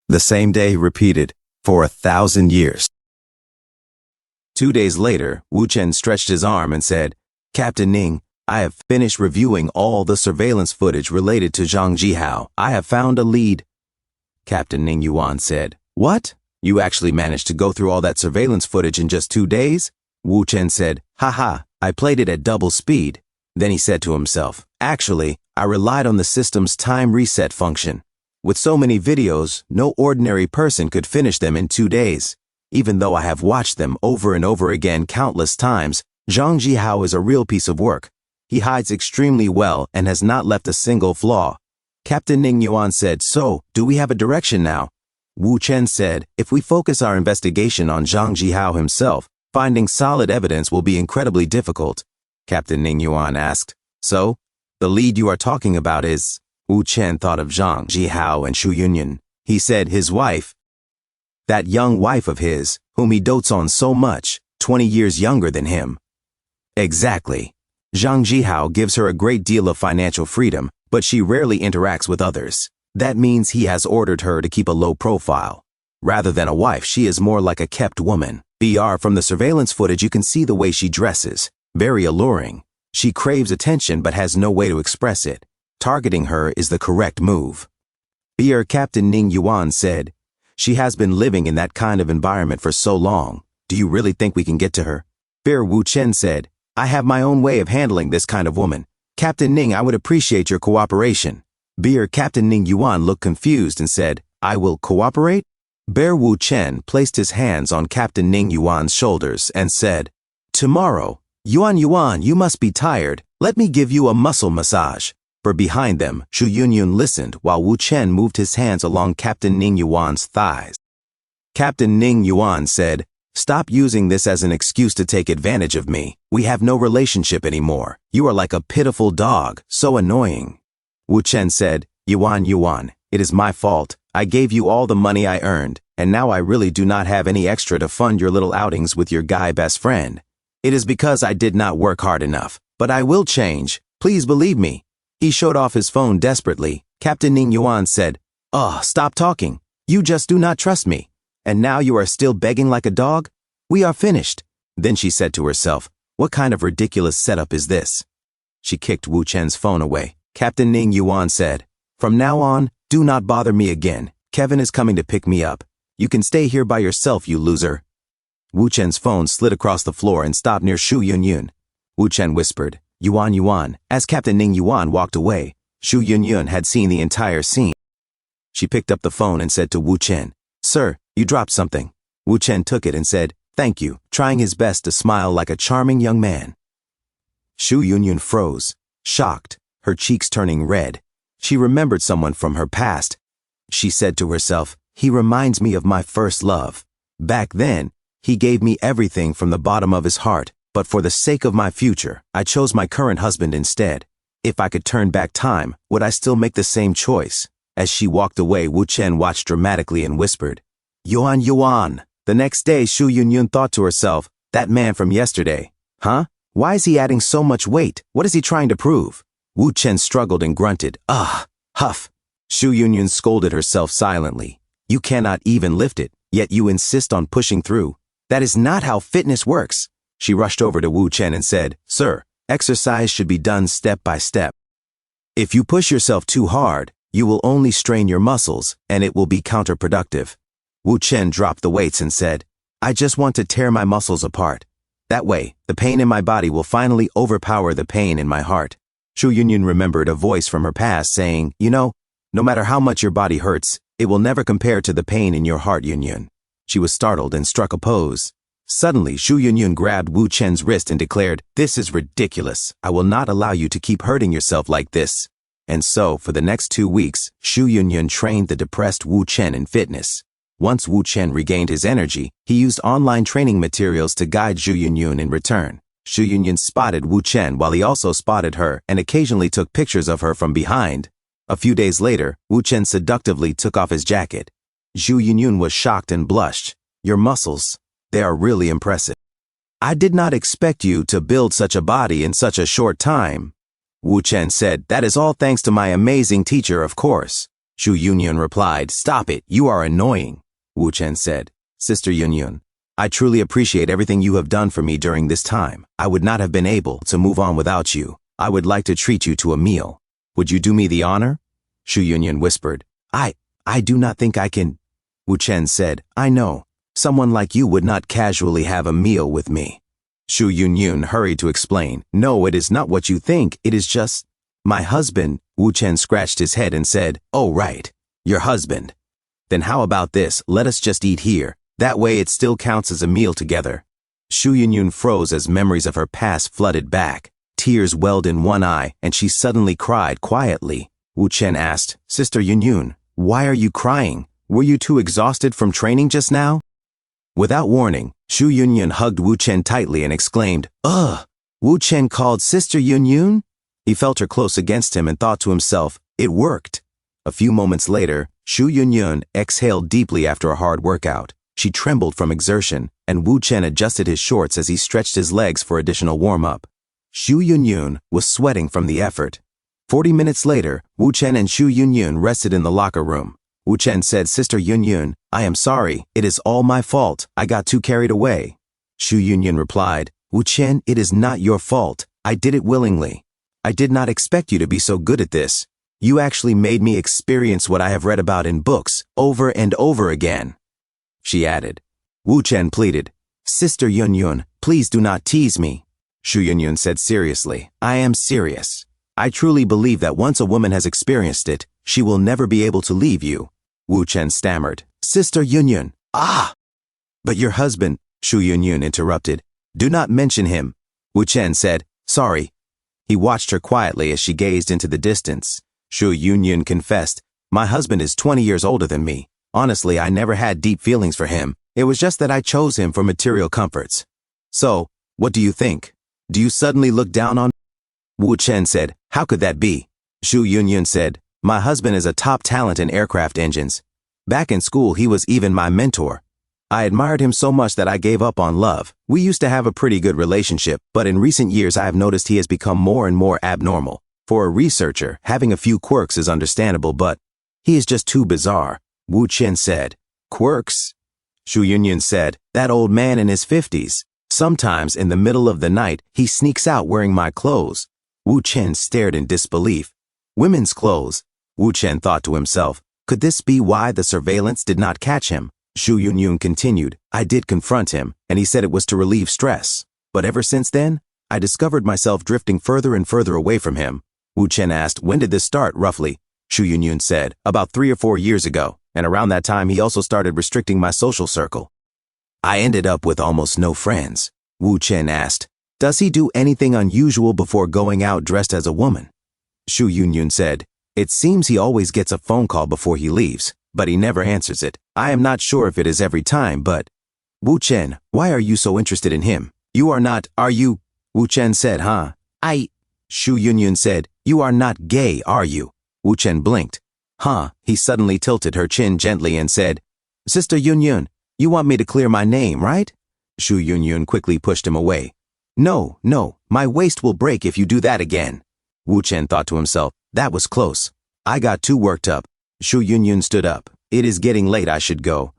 The same day repeated for 1,000 years. 2 days later, Wu Chen stretched his arm and said, "Captain Ning, I have finished reviewing all the surveillance footage related to Zhang Jihao. I have found a lead." Captain Ning Yuan said, "What? You actually managed to go through all that surveillance footage in just 2 days?" Wu Chen said, "Haha, I played it at double speed." Then he said to himself, "Actually, I relied on the system's time reset function. With so many videos, no ordinary person could finish them in 2 days. Even though I have watched them over and over again countless times, Zhang Jihao is a real piece of work. He hides extremely well and has not left a single flaw." Captain Ning Yuan said, "So, do we have a direction now?" Wu Chen said, "If we focus our investigation on Zhang Jihao himself, finding solid evidence will be incredibly difficult." Captain Ning Yuan asked, "So, the lead you are talking about is?" Wu Chen thought of Zhang Jihao and Shu Yunyun. He said his wife, that young wife of his, whom he dotes on so much, 20 years younger than him. Exactly. Zhang Jihao gives her a great deal of financial freedom, but she rarely interacts with others. That means he has ordered her to keep a low profile. Rather than a wife, she is more like a kept woman. From the surveillance footage you can see the way she dresses. Very alluring. She craves attention but has no way to express it. Targeting her is the correct move. Captain Ning Yuan said, "She has been living in that kind of environment for so long. Do you really think we can get to her?" Wu Chen said, "I have my own way of handling this kind of woman. Captain Ning, I would appreciate your cooperation." Captain Ning Yuan looked confused and said, "I will cooperate?" Wu Chen placed his hands on Captain Ning Yuan's shoulders and said, "Tomorrow, Yuan, you must be tired. Let me give you a muscle massage." Behind them, Shu Yunyun listened while Wu Chen moved his hands along Captain Ning Yuan's thighs. Captain Ning Yuan said, "Stop using this as an excuse to take advantage of me. We have no relationship anymore. You are like a pitiful dog, so annoying." Wu Chen said, Yuan, it is my fault. I gave you all the money I earned, and now I really do not have any extra to fund your little outings with your guy best friend. It is because I did not work hard enough, but I will change. Please believe me." He showed off his phone desperately. Captain Ning Yuan said, "Stop talking. You just do not trust me. And now you are still begging like a dog? We are finished." Then she said to herself, "What kind of ridiculous setup is this?" She kicked Wu Chen's phone away. Captain Ning Yuan said, "From now on, do not bother me again. Kevin is coming to pick me up. You can stay here by yourself, you loser." Wu Chen's phone slid across the floor and stopped near Shu Yunyun. Wu Chen whispered, Yuan. As Captain Ning Yuan walked away, Shu Yunyun had seen the entire scene. She picked up the phone and said to Wu Chen, "Sir, you dropped something." Wu Chen took it and said, "Thank you," trying his best to smile like a charming young man. Shu Yunyun froze, shocked, her cheeks turning red. She remembered someone from her past. She said to herself, "He reminds me of my first love. Back then, he gave me everything from the bottom of his heart. But for the sake of my future, I chose my current husband instead. If I could turn back time, would I still make the same choice?" As she walked away, Wu Chen watched dramatically and whispered, Yuan. The next day, Shu Yunyun thought to herself, "That man from yesterday. Huh? Why is he adding so much weight? What is he trying to prove?" Wu Chen struggled and grunted, huff. Shu Yunyun scolded herself silently. "You cannot even lift it, yet you insist on pushing through. That is not how fitness works." She rushed over to Wu Chen and said, "Sir, exercise should be done step by step. If you push yourself too hard, you will only strain your muscles, and it will be counterproductive." Wu Chen dropped the weights and said, "I just want to tear my muscles apart. That way, the pain in my body will finally overpower the pain in my heart." Shu Yunyun remembered a voice from her past saying, no matter how much your body hurts, it will never compare to the pain in your heart, Yunyun." She was startled and struck a pose. Suddenly, Shu Yunyun grabbed Wu Chen's wrist and declared, "This is ridiculous. I will not allow you to keep hurting yourself like this." And so, for the next 2 weeks, Shu Yunyun trained the depressed Wu Chen in fitness. Once Wu Chen regained his energy, he used online training materials to guide Shu Yunyun in return. Shu Yunyun spotted Wu Chen while he also spotted her and occasionally took pictures of her from behind. A few days later, Wu Chen seductively took off his jacket. Shu Yunyun was shocked and blushed. "Your muscles. They are really impressive. I did not expect you to build such a body in such a short time." Wu Chen said, "That is all thanks to my amazing teacher, of course." Shu Yunyun replied, "Stop it, you are annoying." Wu Chen said, "Sister Yunyun, I truly appreciate everything you have done for me during this time. I would not have been able to move on without you. I would like to treat you to a meal. Would you do me the honor?" Shu Yunyun whispered, I do not think I can." Wu Chen said, "I know. Someone like you would not casually have a meal with me." Shu Yunyun hurried to explain, "No, it is not what you think. It is just my husband." Wu Chen scratched his head and said, "Oh, right. Your husband. Then how about this? Let us just eat here. That way it still counts as a meal together." Shu Yunyun froze as memories of her past flooded back. Tears welled in one eye, and she suddenly cried quietly. Wu Chen asked, "Sister Yunyun, why are you crying? Were you too exhausted from training just now?" Without warning, Shu Yunyun hugged Wu Chen tightly and exclaimed, "Ugh! Wu Chen called Sister Yunyun?" He felt her close against him and thought to himself, "It worked." A few moments later, Shu Yunyun exhaled deeply after a hard workout. She trembled from exertion, and Wu Chen adjusted his shorts as he stretched his legs for additional warm-up. Shu Yunyun was sweating from the effort. 40 minutes later, Wu Chen and Shu Yunyun rested in the locker room. Wu Chen said, "Sister Yunyun, I am sorry. It is all my fault. I got too carried away." Shu Yunyun replied, "Wu Chen, it is not your fault. I did it willingly. I did not expect you to be so good at this. You actually made me experience what I have read about in books over and over again." She added. Wu Chen pleaded, "Sister Yunyun, please do not tease me." Shu Yunyun said seriously, "I am serious. I truly believe that once a woman has experienced it, she will never be able to leave you." Wu Chen stammered, "Sister Yunyun, ah!" "But your husband," Shu Yunyun interrupted. "Do not mention him." Wu Chen said, "Sorry." He watched her quietly as she gazed into the distance. Shu Yunyun confessed, "My husband is 20 years older than me. Honestly, I never had deep feelings for him. It was just that I chose him for material comforts. So, what do you think? Do you suddenly look down on?" Wu Chen said, "How could that be?" Shu Yunyun said, "My husband is a top talent in aircraft engines. Back in school, he was even my mentor. I admired him so much that I gave up on love. We used to have a pretty good relationship, but in recent years I have noticed he has become more and more abnormal. For a researcher, having a few quirks is understandable, but he is just too bizarre." Wu Chen said, "Quirks?" Shu Yunyun said, "That old man in his 50s. Sometimes in the middle of the night, he sneaks out wearing my clothes." Wu Chen stared in disbelief. Women's clothes? Wu Chen thought to himself, could this be why the surveillance did not catch him? Shu Yunyun continued, "I did confront him, and he said it was to relieve stress. But ever since then, I discovered myself drifting further and further away from him." Wu Chen asked, "When did this start, roughly?" Shu Yunyun said, "About 3 or 4 years ago, and around that time he also started restricting my social circle. I ended up with almost no friends." Wu Chen asked, "Does he do anything unusual before going out dressed as a woman?" Shu Yunyun said, "It seems he always gets a phone call before he leaves, but he never answers it. I am not sure if it is every time, but—" "Wu Chen, why are you so interested in him? You are not, are you?" Wu Chen said, "Huh? Shu Yunyun said, "You are not gay, are you?" Wu Chen blinked. "Huh?" He suddenly tilted her chin gently and said, "Sister Yunyun, you want me to clear my name, right?" Shu Yunyun quickly pushed him away. No, my waist will break if you do that again." Wu Chen thought to himself, that was close. I got too worked up. Shu Yunyun stood up. "It is getting late, I should go.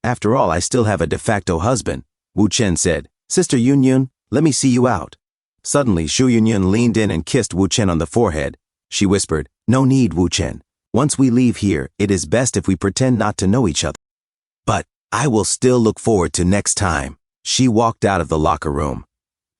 After all, I still have a de facto husband." Wu Chen said, "Sister Yunyun, let me see you out." Suddenly, Shu Yunyun leaned in and kissed Wu Chen on the forehead. She whispered, "No need, Wu Chen. Once we leave here, it is best if we pretend not to know each other. But I will still look forward to next time." She walked out of the locker room.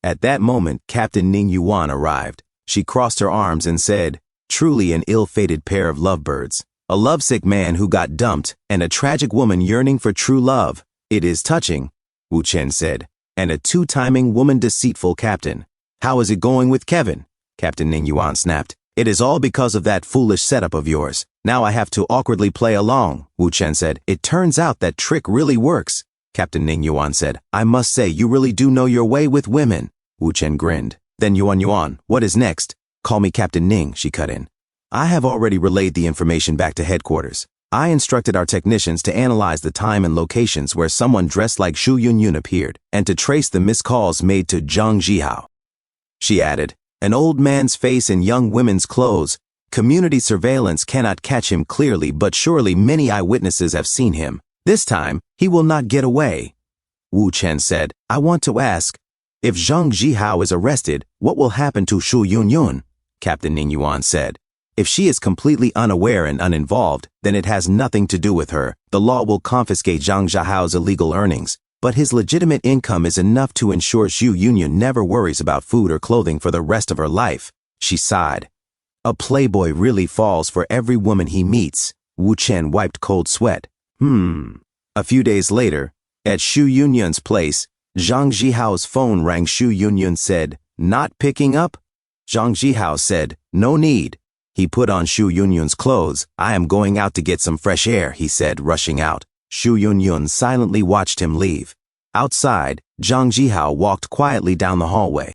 At that moment, Captain Ning Yuan arrived. She crossed her arms and said, "Truly an ill-fated pair of lovebirds. A lovesick man who got dumped, and a tragic woman yearning for true love. It is touching," Wu Chen said. "And a two-timing woman-deceitful captain. How is it going with Kevin?" Captain Ning Yuan snapped. "It is all because of that foolish setup of yours. Now I have to awkwardly play along," Wu Chen said. "It turns out that trick really works." Captain Ning Yuan said, "I must say, you really do know your way with women." Wu Chen grinned. "Then Yuan, what is next?" "Call me Captain Ning," she cut in. "I have already relayed the information back to headquarters. I instructed our technicians to analyze the time and locations where someone dressed like Shu Yunyun appeared, and to trace the missed calls made to Zhang Jihao." She added, "An old man's face in young women's clothes. Community surveillance cannot catch him clearly, but surely many eyewitnesses have seen him. This time, he will not get away. Wu Chen said, I want to ask, if Zhang Jihao is arrested, what will happen to Shu Yunyun? Captain Ning Yuan said, if she is completely unaware and uninvolved, then it has nothing to do with her. The law will confiscate Zhang Jihao's illegal earnings, but his legitimate income is enough to ensure Shu Yunyun never worries about food or clothing for the rest of her life. She sighed. A playboy really falls for every woman he meets. Wu Chen wiped cold sweat. A few days later, at Shu Yunyun's place, Zhang Jihao's phone rang. Shu Yunyun said, not picking up? Zhang Jihao said, no need. He put on Shu Yunyun's clothes. I am going out to get some fresh air, he said, rushing out. Shu Yunyun silently watched him leave. Outside, Zhang Jihao walked quietly down the hallway.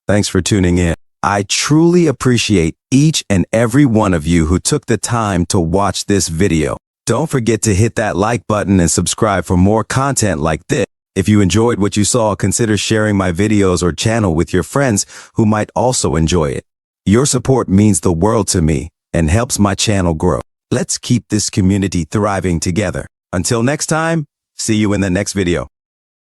Thanks for tuning in. I truly appreciate each and every one of you who took the time to watch this video. Don't forget to hit that like button and subscribe for more content like this. If you enjoyed what you saw, consider sharing my videos or channel with your friends who might also enjoy it. Your support means the world to me and helps my channel grow. Let's keep this community thriving together. Until next time, see you in the next video.